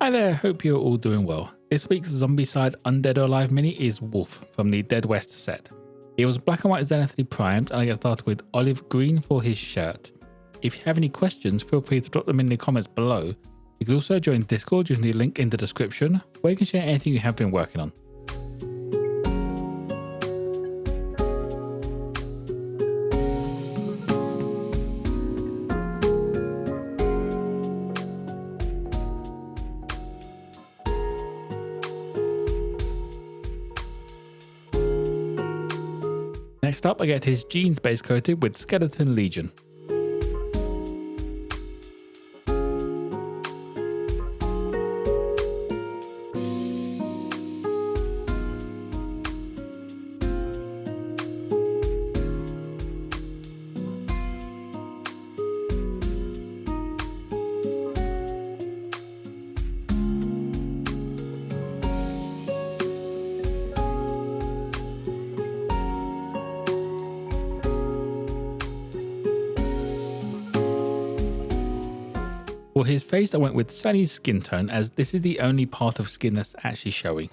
Hi there, hope you're all doing well. This week's Zombicide Undead or Alive mini is Wolfe from the Dead West set. It was black and white zenithally primed, and I get started with olive green for his shirt. If you have any questions, feel free to drop them in the comments below. You can also join Discord using the link in the description, where you can share anything you have been working on. Next up, I get his jeans base coated with Skeleton Legion. For his face, I went with Sunny's skin tone, as this is the only part of skin that's actually showing.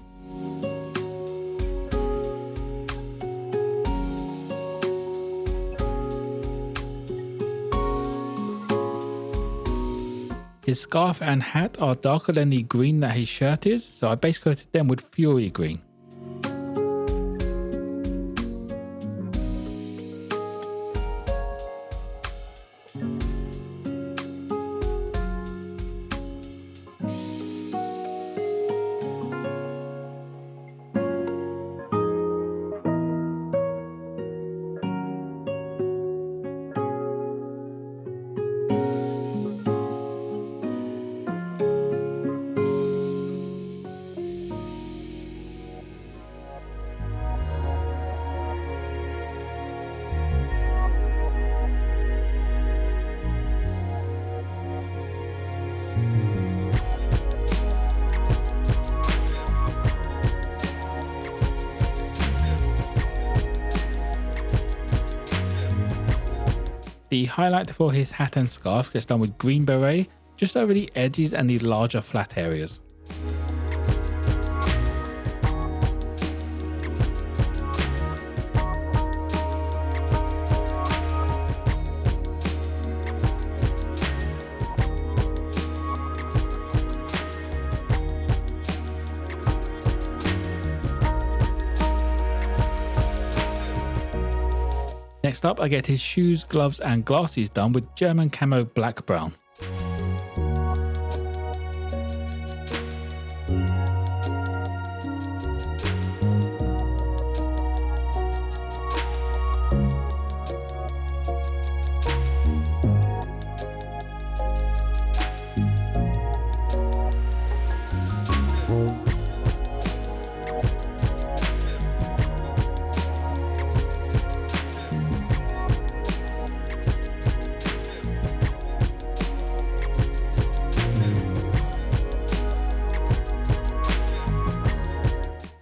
His scarf and hat are darker than the green that his shirt is, so I base coated them with Fury Green. The highlight for his hat and scarf gets done with green beret, just over the edges and the larger flat areas. Next up, I get his shoes, gloves and glasses done with German camo black brown.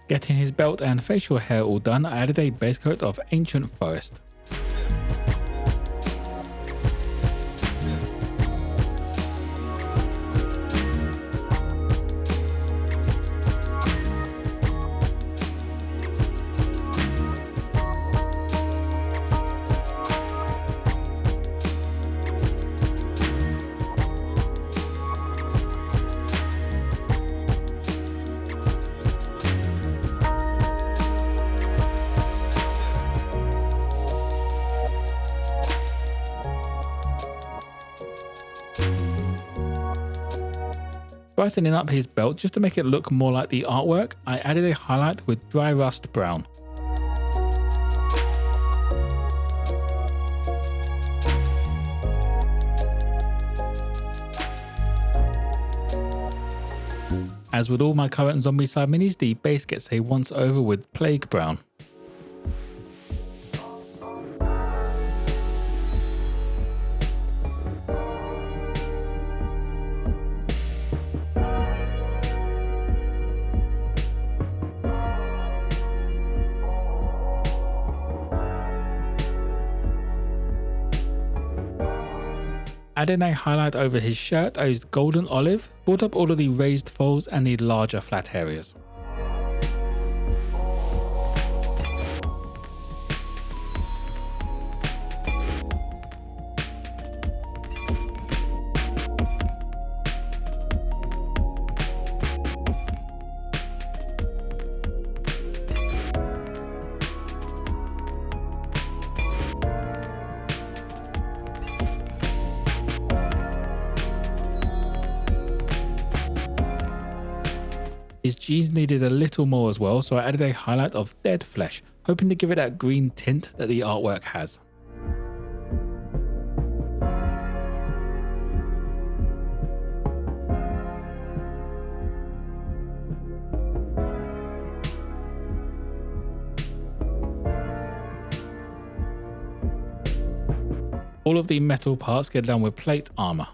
Getting his belt and facial hair all done, I added a base coat of Ancient Forest. Brightening up his belt just to make it look more like the artwork, I added a highlight with Dry Rust Brown. As with all my current Zombicide minis, the base gets a once over with Plague Brown. Adding a highlight over his shirt, I used golden olive, brought up all of the raised folds and the larger flat areas. His jeans needed a little more as well, so I added a highlight of dead flesh, hoping to give it that green tint that the artwork has. All of the metal parts get done with plate armor.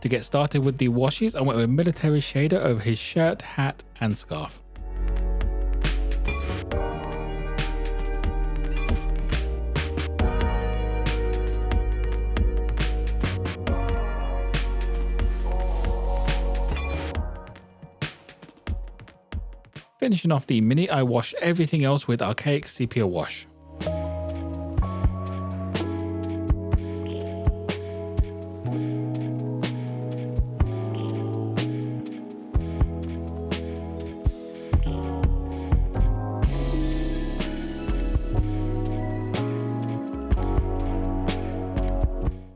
To get started with the washes, I went with military shader over his shirt, hat and scarf. Finishing off the Mini, I washed everything else with Archaic Sepia wash.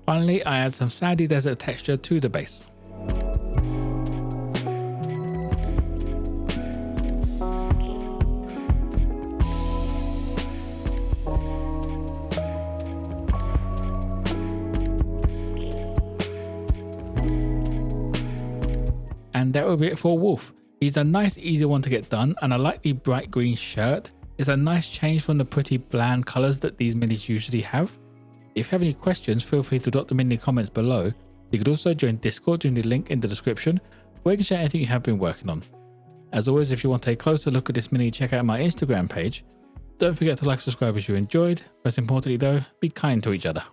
Finally, I add some sandy desert texture to the base. And that will be it for Wolfe. He's a nice easy one to get done, and I like the bright green shirt. It's a nice change from the pretty bland colours that these minis usually have. If you have any questions, feel free to drop them in the comments below. You could also join Discord using the link in the description, where you can share anything you have been working on. As always, if you want to take a closer look at this mini, check out my Instagram page. Don't forget to like, subscribe if you enjoyed. Most importantly though, be kind to each other.